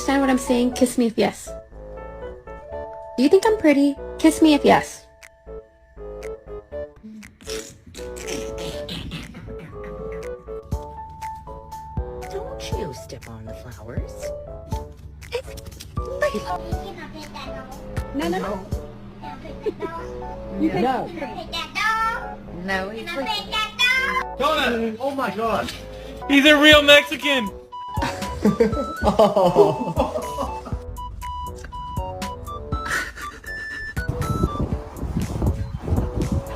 understand what I'm saying? Kiss me if yes. Do you think I'm pretty? Kiss me if yes. Don't you step on the flowers. No. No. No, he's like... Jonah! Oh my god! He's a real Mexican! Oh.